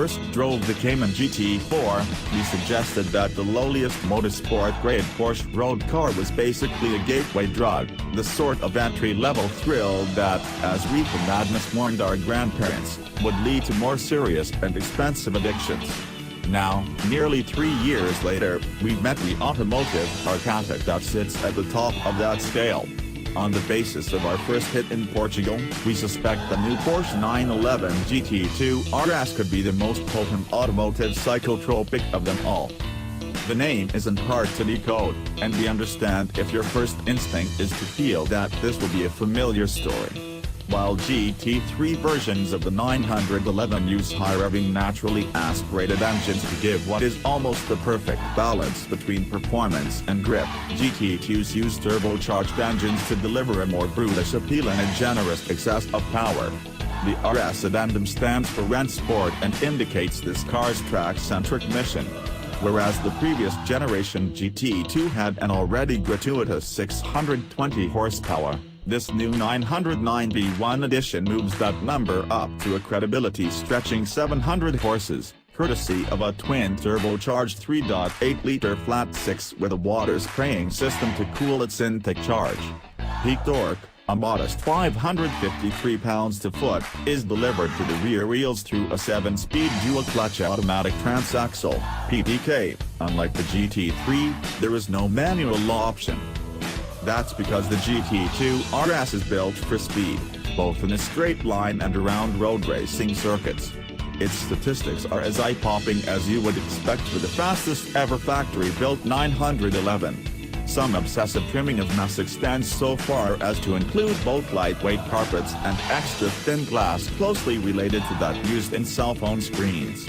first drove the Cayman GT4, we suggested that the lowliest motorsport-grade Porsche road car was basically a gateway drug, the sort of entry-level thrill that, as reefer madness warned our grandparents, would lead to more serious and expensive addictions. Now, nearly 3 years later, we've met the automotive architect that sits at the top of that scale. On the basis of our first hit in Portugal, we suspect the new Porsche 911 GT2 RS could be the most potent automotive psychotropic of them all. The name isn't hard to decode, and we understand if your first instinct is to feel that this will be a familiar story. While GT3 versions of the 911 use high-revving naturally aspirated engines to give what is almost the perfect balance between performance and grip, GT2s use turbocharged engines to deliver a more brutish appeal and a generous excess of power. The RS addendum stands for rstop and indicates this car's track-centric mission. Whereas the previous generation GT2 had an already gratuitous 620 horsepower, this new 991 edition moves that number up to a credibility-stretching 700 horses, courtesy of a twin-turbocharged 3.8-liter flat-six with a water-spraying system to cool its intake charge. Peak torque, a modest 553 pounds-to-foot, is delivered to the rear wheels through a 7-speed dual-clutch automatic transaxle (PDK). Unlike the GT3, there is no manual option. That's because the GT2 RS is built for speed, both in a straight line and around road racing circuits. Its statistics are as eye-popping as you would expect for the fastest ever factory-built 911. Some obsessive trimming of mass extends so far as to include both lightweight carpets and extra thin glass closely related to that used in cell phone screens.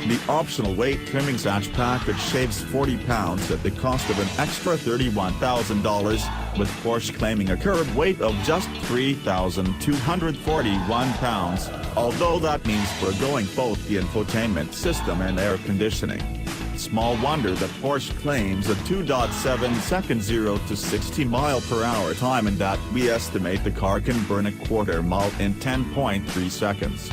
The optional weight trimming hatch package shaves 40 pounds at the cost of an extra $31,000, with Porsche claiming a curb weight of just 3,241 pounds, although that means foregoing both the infotainment system and air conditioning. Small wonder that Porsche claims a 2.7 second 0 to 60 mph time and that we estimate the car can burn a quarter mile in 10.3 seconds.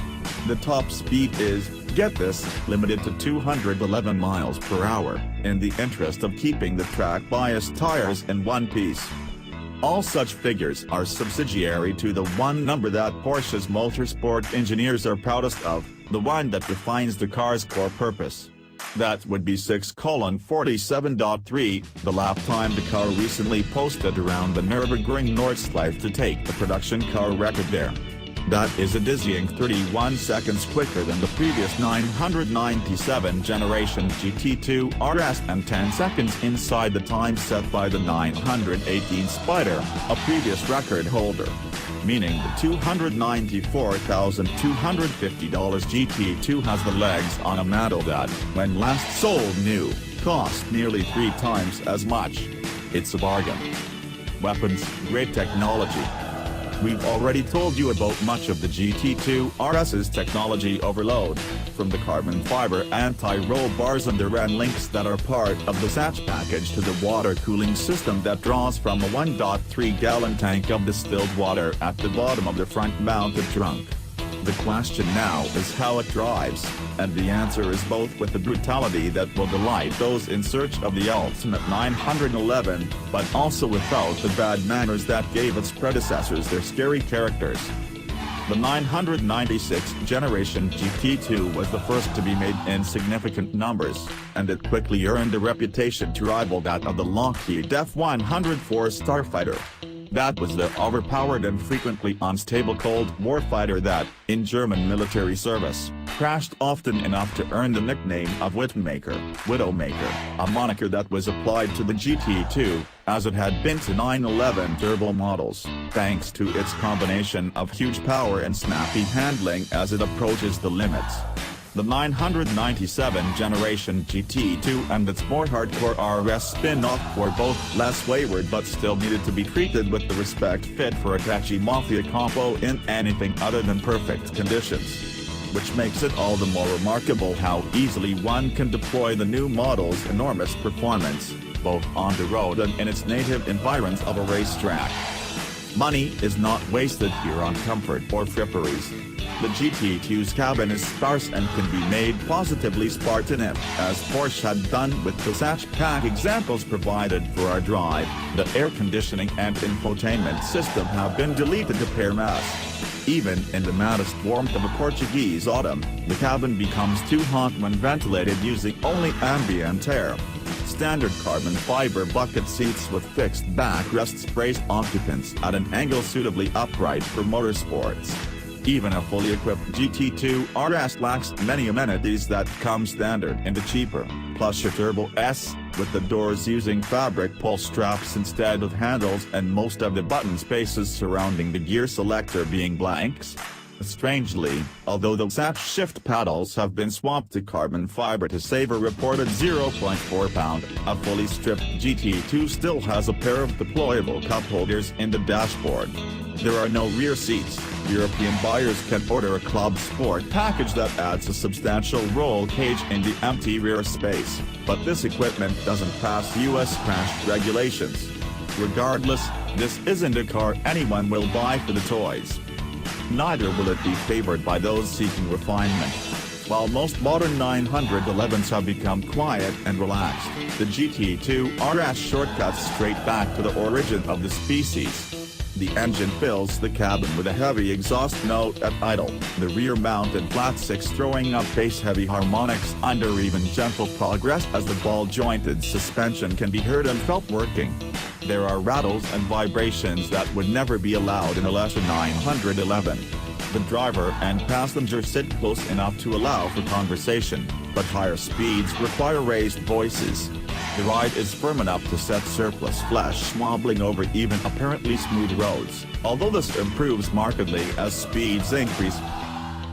The top speed is, get this, limited to 211 mph, in the interest of keeping the track-biased tires in one piece. All such figures are subsidiary to the one number that Porsche's motorsport engineers are proudest of, the one that defines the car's core purpose. That would be 6:47.3, the lap time the car recently posted around the Nürburgring Nordschleife to take the production car record there. That is a dizzying 31 seconds quicker than the previous 997 generation GT2 RS and 10 seconds inside the time set by the 918 Spyder, a previous record holder. Meaning the $294,250 GT2 has the legs on a model that, when last sold new, cost nearly 3 times as much. It's a bargain. Weapons, great technology. We've already told you about much of the GT2 RS's technology overload, from the carbon fiber anti-roll bars and the REN links that are part of the hatch package to the water cooling system that draws from a 1.3-gallon tank of distilled water at the bottom of the front-mounted trunk. The question now is how it drives, and the answer is both with the brutality that will delight those in search of the ultimate 911, but also without the bad manners that gave its predecessors their scary characters. The 996 generation GT2 was the first to be made in significant numbers, and it quickly earned a reputation to rival that of the Lockheed F-104 Starfighter. That was the overpowered and frequently unstable Cold War fighter that, in German military service, crashed often enough to earn the nickname of Widowmaker, a moniker that was applied to the GT2, as it had been to 911 turbo models, thanks to its combination of huge power and snappy handling as it approaches the limits. The 997 generation GT2 and its more hardcore RS spin-off were both less wayward but still needed to be treated with the respect fit for a catchy mafia combo in anything other than perfect conditions. Which makes it all the more remarkable how easily one can deploy the new model's enormous performance, both on the road and in its native environs of a racetrack. Money is not wasted here on comfort or fripperies. The GT2's cabin is sparse and can be made positively Spartan-ish, as Porsche had done with the hatchback examples provided for our drive. The air conditioning and infotainment system have been deleted to pare mass. Even in the maddest warmth of a Portuguese autumn, the cabin becomes too hot when ventilated using only ambient air. Standard carbon fiber bucket seats with fixed backrests brace occupants at an angle suitably upright for motorsports. Even a fully equipped GT2 RS lacks many amenities that come standard in the cheaper, plusher Turbo S, with the doors using fabric pull straps instead of handles and most of the button spaces surrounding the gear selector being blanks. Strangely, although the satch shift paddles have been swapped to carbon fiber to save a reported 0.4 pound, a fully stripped GT2 still has a pair of deployable cup holders in the dashboard. There are no rear seats. European buyers can order a Club Sport package that adds a substantial roll cage in the empty rear space, but this equipment doesn't pass US crash regulations. Regardless, this isn't a car anyone will buy for the toys. Neither will it be favored by those seeking refinement. While most modern 911s have become quiet and relaxed, the GT2 RS shortcuts straight back to the origin of the species. The engine fills the cabin with a heavy exhaust note at idle, the rear-mounted flat six throwing up bass-heavy harmonics under even gentle progress as the ball-jointed suspension can be heard and felt working. There are rattles and vibrations that would never be allowed in a lesser 911. The driver and passenger sit close enough to allow for conversation, but higher speeds require raised voices. The ride is firm enough to set surplus flesh wobbling over even apparently smooth roads, although this improves markedly as speeds increase.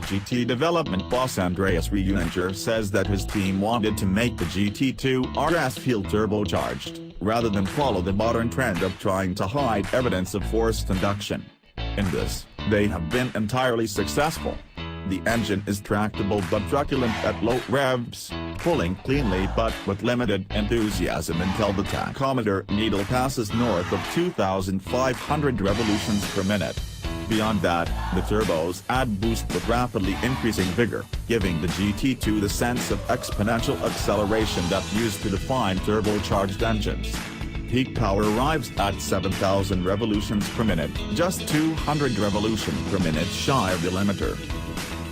GT development boss Andreas Reuninger says that his team wanted to make the GT2 RS feel turbocharged, rather than follow the modern trend of trying to hide evidence of forced induction. In this, they have been entirely successful. The engine is tractable but truculent at low revs, pulling cleanly but with limited enthusiasm until the tachometer needle passes north of 2,500 revolutions per minute. Beyond that, the turbos add boost with rapidly increasing vigor, giving the GT2 the sense of exponential acceleration that used to define turbocharged engines. Peak power arrives at 7,000 revolutions per minute, just 200 revolutions per minute shy of the limiter.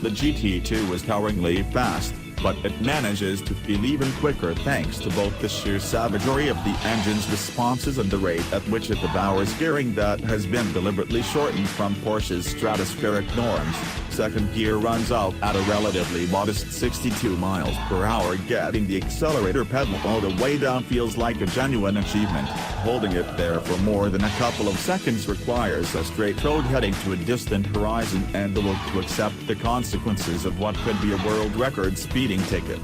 The GT2 is toweringly fast, but it manages to feel even quicker thanks to both the sheer savagery of the engine's responses and the rate at which it devours gearing that has been deliberately shortened from Porsche's stratospheric norms. Second gear runs out at a relatively modest 62 miles per hour. Getting the accelerator pedal all the way down feels like a genuine achievement. Holding it there for more than a couple of seconds requires a straight road heading to a distant horizon and the will to accept the consequences of what could be a world record speeding ticket.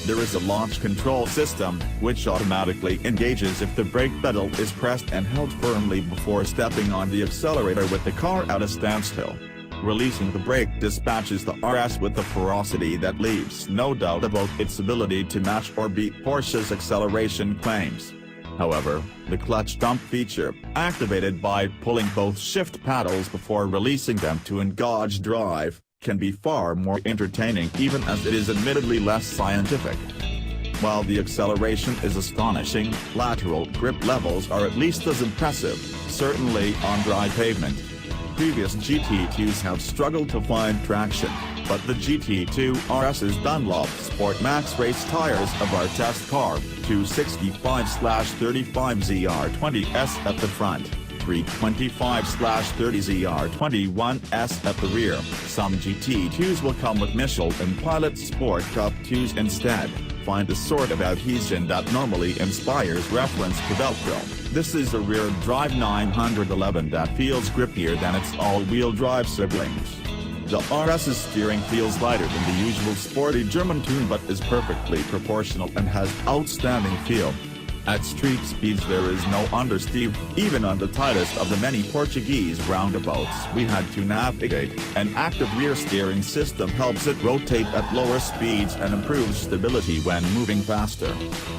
There is a launch control system, which automatically engages if the brake pedal is pressed and held firmly before stepping on the accelerator with the car at a standstill. Releasing the brake dispatches the RS with a ferocity that leaves no doubt about its ability to match or beat Porsche's acceleration claims. However, the clutch dump feature, activated by pulling both shift paddles before releasing them to engage drive, can be far more entertaining even as it is admittedly less scientific. While the acceleration is astonishing, lateral grip levels are at least as impressive, certainly on dry pavement. Previous GT2s have struggled to find traction, but the GT2 RS's Dunlop Sport Max race tires of our test car, 265/35ZR20S at the front, 325/30ZR21S at the rear. Some GT2s will come with Michelin Pilot Sport Cup 2s instead. Find the sort of adhesion that normally inspires reference to Velcro. This is a rear drive 911 that feels grippier than its all-wheel drive siblings. The RS's steering feels lighter than the usual sporty German tune but is perfectly proportional and has outstanding feel. At street speeds there is no understeer, even on the tightest of the many Portuguese roundabouts we had to navigate. An active rear steering system helps it rotate at lower speeds and improves stability when moving faster.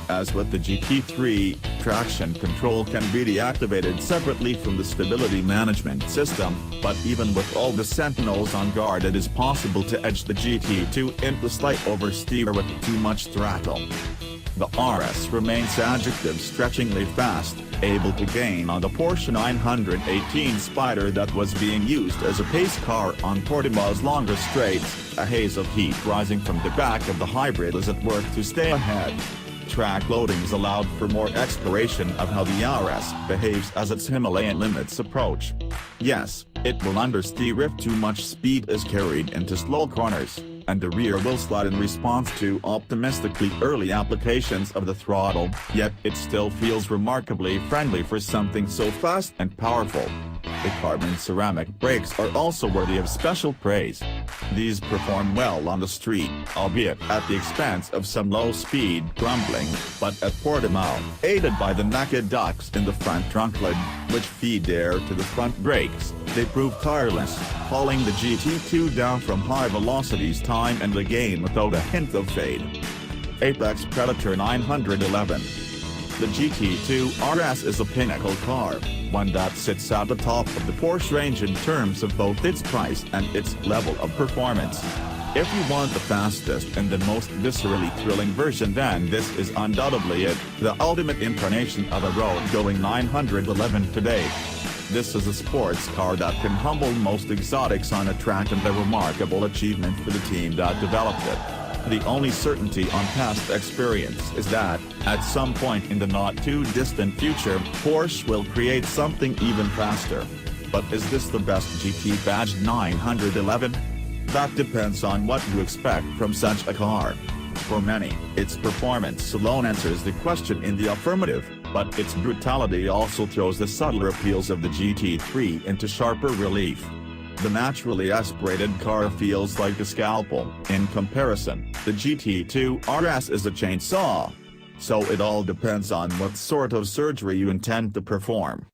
As with the GT3, traction control can be deactivated separately from the stability management system, but even with all the sentinels on guard it is possible to edge the GT2 into slight oversteer with too much throttle. The RS remains adjective stretchingly fast, able to gain on the Porsche 918 Spyder that was being used as a pace car on Portimao's longer straights. A haze of heat rising from the back of the hybrid is at work to stay ahead. Track loadings allowed for more exploration of how the RS behaves as its Himalayan limits approach. Yes, it will understeer if too much speed is carried into slow corners, and the rear will slide in response to optimistically early applications of the throttle, yet it still feels remarkably friendly for something so fast and powerful. The carbon ceramic brakes are also worthy of special praise. These perform well on the street, albeit at the expense of some low-speed grumbling, but at Portimao, aided by the naked ducts in the front trunk lid, which feed air to the front brakes, they prove tireless, hauling the GT2 down from high velocities time and again without a hint of fade. Apex Predator 911. The GT2 RS is a pinnacle car, one that sits at the top of the Porsche range in terms of both its price and its level of performance. If you want the fastest and the most viscerally thrilling version, then this is undoubtedly it, the ultimate incarnation of a road-going 911 today. This is a sports car that can humble most exotics on a track and a remarkable achievement for the team that developed it. The only certainty on past experience is that, at some point in the not-too-distant future, Porsche will create something even faster. But is this the best GT-badged 911? That depends on what you expect from such a car. For many, its performance alone answers the question in the affirmative, but its brutality also throws the subtler appeals of the GT3 into sharper relief. The naturally aspirated car feels like a scalpel. In comparison, the GT2 RS is a chainsaw. So it all depends on what sort of surgery you intend to perform.